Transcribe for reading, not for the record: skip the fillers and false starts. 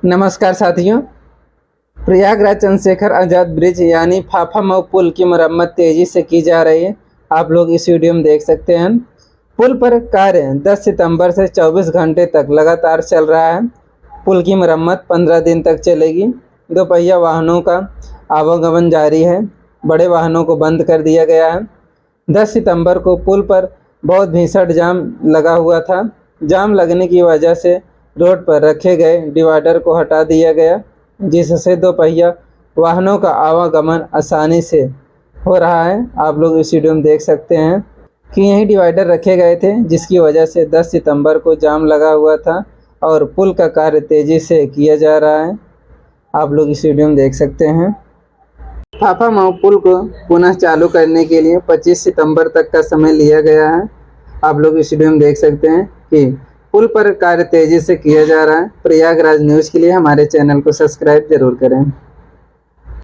नमस्कार साथियों, प्रयागराज चंद्रशेखर आज़ाद ब्रिज यानी फाफा पुल की मरम्मत तेजी से की जा रही है। आप लोग इस वीडियो में देख सकते हैं। पुल पर कार्य 10 सितंबर से 24 घंटे तक लगातार चल रहा है। पुल की मरम्मत 15 दिन तक चलेगी। दोपहिया वाहनों का आवागमन जारी है। बड़े वाहनों को बंद कर दिया गया है। 10 सितंबर को पुल पर बहुत भीषण जाम लगा हुआ था। जाम लगने की वजह से रोड पर रखे गए डिवाइडर को हटा दिया गया, जिससे दोपहिया वाहनों का आवागमन आसानी से हो रहा है। आप लोग इस वीडियो में देख सकते हैं कि यही डिवाइडर रखे गए थे, जिसकी वजह से 10 सितंबर को जाम लगा हुआ था और पुल का कार्य तेजी से किया जा रहा है। आप लोग इस वीडियो में देख सकते हैं। फाफा मऊ पुल को पुनः चालू करने के लिए 25 सितंबर तक का समय लिया गया है। आप लोग इस वीडियो में देख सकते हैं कि पुल पर कार्य तेजी से किया जा रहा है। प्रयागराज न्यूज़ के लिए हमारे चैनल को सब्सक्राइब जरूर करें।